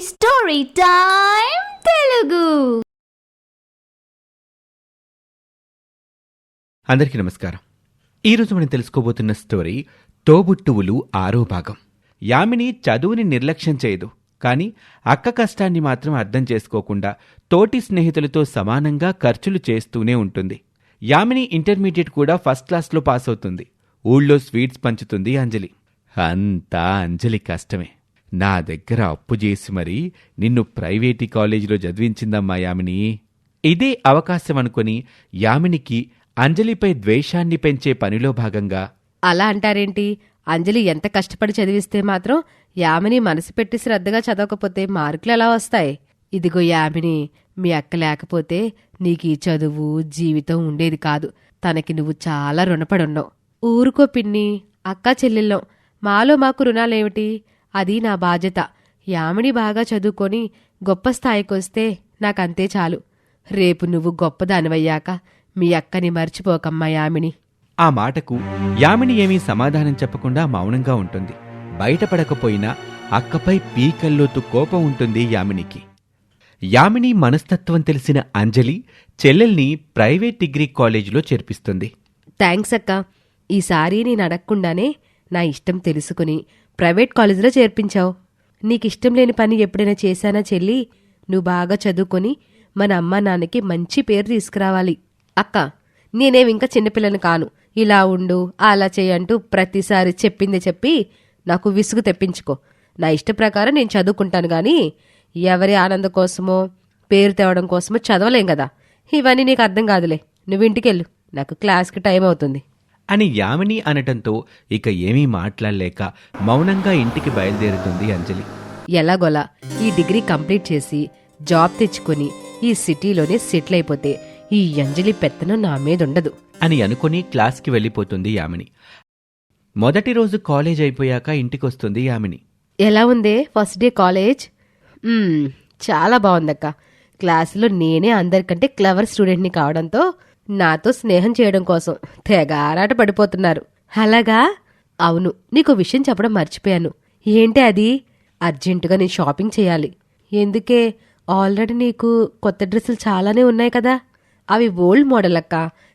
Story time Telugu. అందరికీ నమస్కారం. ఈరోజు మనం తెలుసుకోబోతున్న స్టోరీ తోబుట్టువులు 6వ భాగం. యామిని చదువుని నిర్లక్ష్యం చేయదు, కానీ అక్క కష్టాన్ని మాత్రం అర్థం చేసుకోకుండా తోటి స్నేహితులతో సమానంగా ఖర్చులు చేస్తూనే ఉంటుంది. యామిని ఇంటర్మీడియట్ కూడా ఫస్ట్ క్లాస్లో పాస్ అవుతుంది. ఊళ్ళో స్వీట్స్ పంచుతుంది అంజలి. అంతా అంజలి కష్టమే. నా దగ్గర అప్పు చేసి మరీ నిన్ను ప్రైవేటీ కాలేజీలో చదివించిందమ్మా యామిని. ఇదే అవకాశం అనుకుని యామినికి అంజలిపై ద్వేషాన్ని పెంచే పనిలో భాగంగా, అలా అంటారేంటి? అంజలి ఎంత కష్టపడి చదివిస్తే మాత్రం యామిని మనసు పెట్టి శ్రద్ధగా చదవకపోతే మార్కులు ఎలా వస్తాయి? ఇదిగో యామిని, మీ అక్క లేకపోతే నీకీ చదువు జీవితం ఉండేది కాదు. తనకి నువ్వు చాలా రుణపడున్నావు. ఊరుకో పిన్ని, అక్కా చెల్లెళ్ళం, మాలో మాకు రుణాలేమిటి? అది నా బాధ్యత. యామిని బాగా చదువుకొని గొప్ప స్థాయికొస్తే నాకంతే చాలు. రేపు నువ్వు గొప్పదానివయ్యాక మీ అక్కని మర్చిపోకమ్మా యామిని. ఆ మాటకు యామిని ఏమీ సమాధానం చెప్పకుండా మౌనంగా ఉంటుంది. బయటపడకపోయినా అక్కపై పీకల్లోతు కోపం ఉంటుంది యామినికి. యామిని మనస్తత్వం తెలిసిన అంజలి చెల్లెల్ని ప్రైవేట్ డిగ్రీ కాలేజీలో చేర్పిస్తుంది. థ్యాంక్స్ అక్క. ఈసారి నేను అడగకుండానే నా ఇష్టం తెలుసుకుని ప్రైవేట్ కాలేజీలో చేర్పించావు. నీకిష్టం లేని పని ఎప్పుడైనా చేశానా చెల్లి? నువ్వు బాగా చదువుకొని మన అమ్మా నాన్నకి మంచి పేరు తీసుకురావాలి. అక్క, నేనేమింకా చిన్నపిల్లని కాను. ఇలా ఉండు, అలా చేయంటూ ప్రతిసారి చెప్పింది చెప్పి నాకు విసుగు తెప్పించుకో. నా ఇష్ట ప్రకారం నేను చదువుకుంటాను గాని ఎవరి ఆనందం కోసమో పేరు తేవడం కోసమో చదవలేం కదా. ఇవన్నీ నీకు అర్థం కాదులే. నువ్వు ఇంటికెళ్ళు, నాకు క్లాస్కి టైం అవుతుంది అని యామిని అనటంతో ఇక ఏమీ మాట్లాడలేక మౌనంగా ఇంటికి బయలుదేరుతుంది అంజలి. ఎలాగోలా ఈ డిగ్రీ కంప్లీట్ చేసి జాబ్ తెచ్చుకొని ఈ సిటీలోనే సెటిల్ అయిపోతే ఈ అంజలి పెత్తనం నా మీదుండదు అని అనుకుని క్లాస్కి వెళ్ళిపోతుంది యామిని. మొదటి రోజు కాలేజ్ అయిపోయాక ఇంటికొస్తుంది యామిని. ఎలా ఉందే ఫస్ట్ డే కాలేజ్? చాలా బాగుందక్క. క్లాసులో నేనే అందరికంటే క్లవర్ స్టూడెంట్ని కావడంతో నాతో స్నేహం చేయడం కోసం తెగ ఆరాట పడిపోతున్నారు. అలాగా? అవును, నీకు విషయం చెప్పడం మర్చిపోయాను. ఏంటి అది? అర్జెంటుగా నేను షాపింగ్ చేయాలి. ఎందుకే? ఆల్రెడీ నీకు కొత్త డ్రెస్సులు చాలానే ఉన్నాయి కదా. అవి ఓల్డ్ మోడల్ అక్క.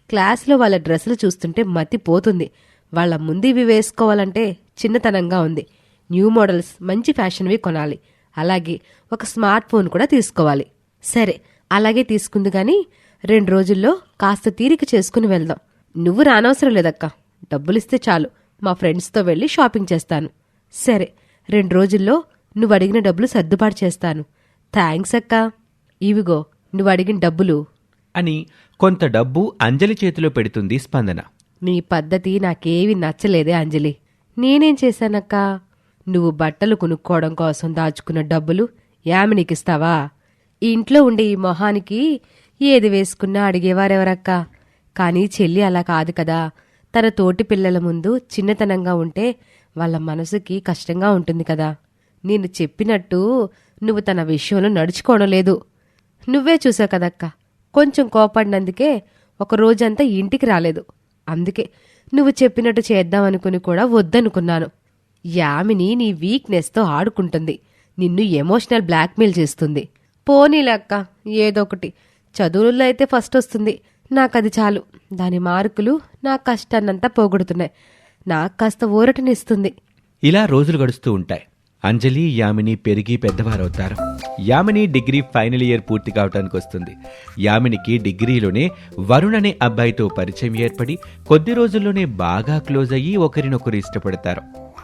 క్లాసులో వాళ్ళ డ్రెస్సులు చూస్తుంటే మతిపోతుంది. వాళ్ళ ముందు ఇవి వేసుకోవాలంటే చిన్నతనంగా ఉంది. న్యూ మోడల్స్ మంచి ఫ్యాషన్వి కొనాలి. అలాగే ఒక స్మార్ట్ ఫోన్ కూడా తీసుకోవాలి. సరే, అలాగే తీసుకుంది గాని 2 రోజుల్లో కాస్త తీరిక చేసుకుని వెళ్దాం. నువ్వు రానవసరం లేదక్క. డబ్బులిస్తే చాలు, మా ఫ్రెండ్స్తో వెళ్ళి షాపింగ్ చేస్తాను. సరే, 2 రోజుల్లో నువ్వు అడిగిన డబ్బులు సర్దుబాటు చేస్తాను. థ్యాంక్స్ అక్క. ఇవిగో నువ్వు అడిగిన డబ్బులు అని కొంత డబ్బు అంజలి చేతిలో పెడుతుంది స్పందన. నీ పద్ధతి నాకేవి నచ్చలేదే అంజలి. నేనేం చేశానక్క? నువ్వు బట్టలు కొనుక్కోవడం కోసం దాచుకున్న డబ్బులు యామినికిస్తావా? ఇంట్లో ఉండే ఈ మొహానికి ఏది వేసుకున్నా అడిగేవారెవరక్కా? కానీ చెల్లి అలా కాదు కదా. తన తోటి పిల్లల ముందు చిన్నతనంగా ఉంటే వాళ్ళ మనసుకి కష్టంగా ఉంటుంది కదా. నేను చెప్పినట్టు నువ్వు తన విషయంలో నడుచుకోవడం లేదు. నువ్వే చూసావు కదక్క, కొంచెం కోపడినందుకే ఒక రోజంతా ఇంటికి రాలేదు. అందుకే నువ్వు చెప్పినట్టు చేద్దామనుకుని కూడా వద్దనుకున్నాను. యామిని నీ వీక్నెస్తో ఆడుకుంటుంది, నిన్ను ఎమోషనల్ బ్లాక్మెయిల్ చేస్తుంది. పోనీలక్క, ఏదొకటి. చదువుల్లో అయితే ఫస్ట్ వస్తుంది, నాకది చాలు. దాని మార్కులు నా కష్టాన్నంతా పోగొడుతున్నాయి. నాకు కాస్త ఊరటనిస్తుంది. ఇలా రోజులు గడుస్తూ ఉంటాయి. అంజలి యామిని పెరిగి పెద్దవారవుతారు. యామిని డిగ్రీ ఫైనల్ ఇయర్ పూర్తి కావటానికి వస్తుంది. యామినికి డిగ్రీలోనే వరుణ్ అనే అబ్బాయితో పరిచయం ఏర్పడి కొద్ది రోజుల్లోనే బాగా క్లోజ్ అయ్యి ఒకరినొకరు ఇష్టపడతారు.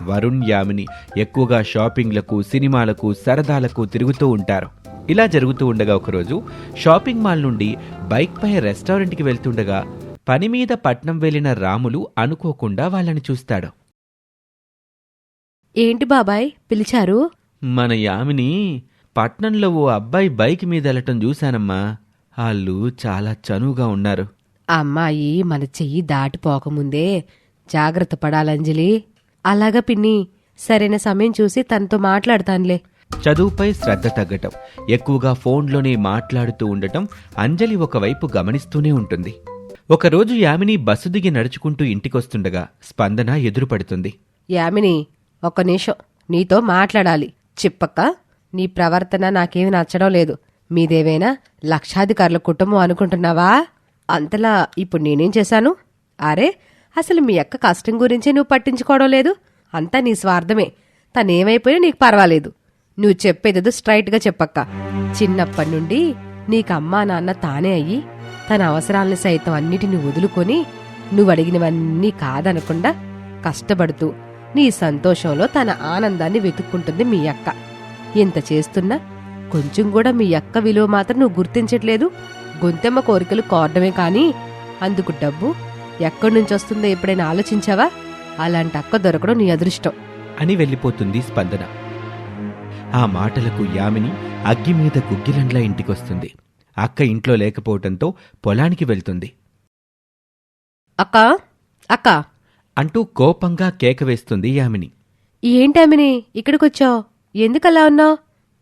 వరుణ్ యామిని ఎక్కువగా షాపింగ్లకు, సినిమాలకు, సరదాలకు తిరుగుతూ ఉంటారు. ఇలా జరుగుతూ ఉండగా ఒకరోజు షాపింగ్ మాల్ నుండి బైక్ పై రెస్టారెంట్కి వెళ్తుండగా పని మీద పట్నం వెళ్లిన రాములు అనుకోకుండా వాళ్ళని చూస్తాడు. ఏంటి బాబాయ్ పిలిచారు? మన యామిని పట్నంలో ఓ అబ్బాయి బైక్ మీద వెళ్ళటం చూశానమ్మా. వాళ్ళు చాలా చనువుగా ఉన్నారు. అమ్మాయి మన చెయ్యి దాటిపోకముందే జాగ్రత్త పడాలంజలి. అలాగా పిన్ని, సరైన సమయం చూసి తనతో మాట్లాడతానులే. చదువుపై శ్రద్ధ తగ్గటం, ఎక్కువగా ఫోన్లోనే మాట్లాడుతూ ఉండటం అంజలి ఒకవైపు గమనిస్తూనే ఉంటుంది. ఒకరోజు యామిని బస్సు దిగి నడుచుకుంటూ ఇంటికొస్తుండగా స్పందన ఎదురుపడుతుంది. యామిని, ఒక్క నిమిషం నీతో మాట్లాడాలి. చెప్పక్క. నీ ప్రవర్తన నాకేమి నచ్చడం లేదు. మీదేవైనా లక్షాధికారుల కుటుంబం అనుకుంటున్నావా? అంతలా ఇప్పుడు నేనేం చేశాను? అరే, అసలు మీ అక్క కష్టం గురించి నువ్వు పట్టించుకోవడం లేదు. అంతా నీ స్వార్థమే. తనేమైపోయినా నీకు పర్వాలేదు. నువ్వు చెప్పేదేదో స్ట్రైట్గా చెప్పక్క. చిన్నప్పటి నుండి నీకు అమ్మా నాన్న తానే అయ్యి తన అవసరాలను సైతం అన్నిటిని వదులుకొని నువ్వు అడిగినవన్నీ కాదనకుండా కష్టపడుతూ నీ సంతోషంలో తన ఆనందాన్ని వెతుక్కుంటుంది మీ అక్క. ఇంత చేస్తున్నా కొంచెం కూడా మీ అక్క విలువ మాత్రం నువ్వు గుర్తించట్లేదు. గొంతెమ్మ కోరికలు కోరడమే కాని అందుకు డబ్బు ఎక్కడి నుంచి వస్తుందో ఎప్పుడైనా ఆలోచించావా? అలాంటి అక్క దొరకడం నీ అదృష్టం అని వెళ్ళిపోతుంది స్పందన. ఆ మాటలకు యామిని అగ్గి మీద గుగ్గిలండ్లా ఇంటికొస్తుంది. అక్క ఇంట్లో లేకపోవటంతో పొలానికి వెళ్తుంది. అక్కా అక్కా అంటూ కోపంగా కేక వేస్తుంది యామిని. ఏంటామిని ఇక్కడికొచ్చావు? ఎందుకలా ఉన్నావు?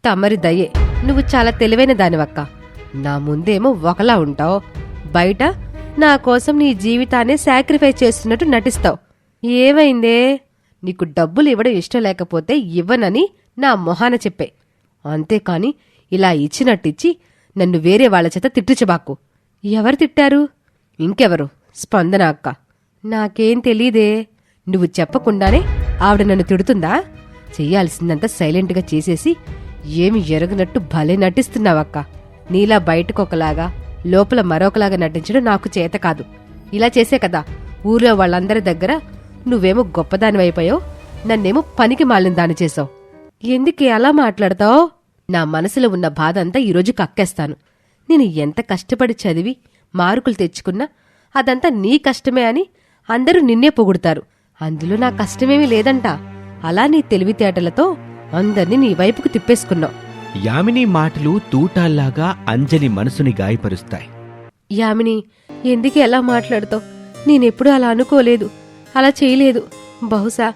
తమరి దయే, నువ్వు చాలా తెలివైన దానివక్క. నా ముందేమో ఒకలా ఉంటావు, బయట నా కోసం నీ జీవితాన్ని సాక్రిఫైస్ చేస్తున్నట్టు నటిస్తావు. ఏమైందే? నీకు డబ్బులు ఇవ్వడం ఇష్టం లేకపోతే ఇవ్వనని నా మొహాన చెప్పే. అంతేకాని ఇలా ఇచ్చినట్టిచ్చి నన్ను వేరే వాళ్ల చేత తిట్టించబాకు. ఎవరు తిట్టారు? ఇంకెవరు? స్పందన అక్క. నాకేం తెలీదే. నువ్వు చెప్పకుండానే ఆవిడ నన్ను తిడుతుందా? చెయ్యాల్సిందంతా సైలెంట్గా చేసేసి ఏమి ఎరగనట్టు భలే నటిస్తున్నావక్క. నీలా బయటకొకలాగా లోపల మరొకలాగా నటించడం నాకు చేత కాదు. ఇలా చేసే కదా ఊర్లో వాళ్ళందరి దగ్గర నువ్వేమో గొప్పదానివైపోయావు, నన్నేమో పనికి మాలిన దాన్ని చేసావు. ఎందుకే అలా మాట్లాడతావు? నా మనసులో ఉన్న బాధ అంతా ఈరోజు కక్కేస్తాను. నేను ఎంత కష్టపడి చదివి మార్కులు తెచ్చుకున్నా అదంతా నీ కష్టమే అని అందరూ నిన్నే పొగుడుతారు. అందులో నా కష్టమేమీ లేదంట. అలా నీ తెలివితేటలతో అందర్నీ నీ వైపుకు తిప్పేసుకున్నావు. యామిని మాటలు తూటాల్లాగా అంజలి మనసుని గాయపరుస్తాయి. యామిని, ఎందుకే ఎలా మాట్లాడతావు? నేనెప్పుడూ అలా అనుకోలేదు, అలా చేయలేదు. బహుశా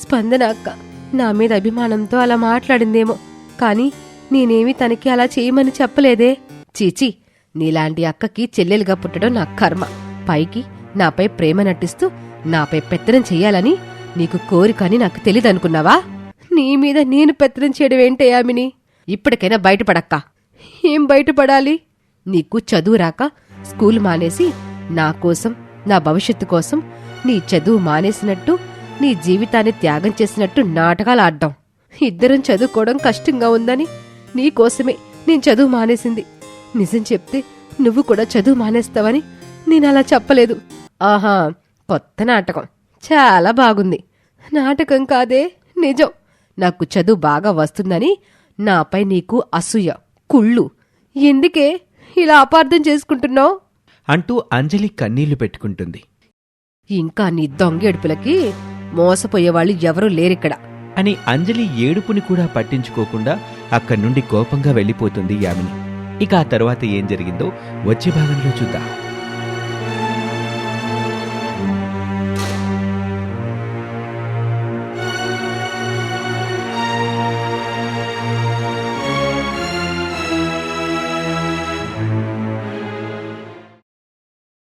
స్పందన అక్క నా మీద అభిమానంతో అలా మాట్లాడిందేమో, కాని నేనేమి తనకి అలా చేయమని చెప్పలేదే. చీచి, నీలాంటి అక్కకి చెల్లెలుగా పుట్టడం నా కర్మ. పైకి నాపై ప్రేమ నటిస్తూ నాపై పెత్తనం చెయ్యాలని నీకు కోరికని నాకు తెలీదనుకున్నావా? నీ మీద నేను పెత్తనం చేయడం ఏంటే యామిని? ఇప్పటికైనా బయటపడక్కా. ఏం బయటపడాలి? నీకు చదువు రాక స్కూల్ మానేసి నా కోసం, నా భవిష్యత్తు కోసం నీ చదువు మానేసినట్టు, నీ జీవితాన్ని త్యాగం చేసినట్టు నాటకాలు ఆడ్డాం. ఇద్దరం చదువుకోవడం కష్టంగా ఉందని నీకోసమే నేను చదువు మానేసింది. నిజం చెప్తే నువ్వు కూడా చదువు మానేస్తావని నేనలా చెప్పలేదు. ఆహా, కొత్త నాటకం. చాలా బాగుంది. నాటకం కాదే, నిజం. నాకు చదువు బాగా వస్తుందని నాపై నీకు అసూయ, కుళ్ళు. ఎందుకే ఇలా అపార్థం చేసుకుంటున్నావు? అంటూ అంజలి కన్నీళ్లు పెట్టుకుంటుంది. ఇంకా నీ దొంగేడుపులకి మోసపోయేవాళ్ళు ఎవరూ లేరిక్కడ అని అంజలి ఏడుపుని కూడా పట్టించుకోకుండా అక్కడి నుండి కోపంగా వెళ్ళిపోతుంది యామిని. ఇక ఆ తర్వాత ఏం జరిగిందో వచ్చే భాగంలో చూద్దాం.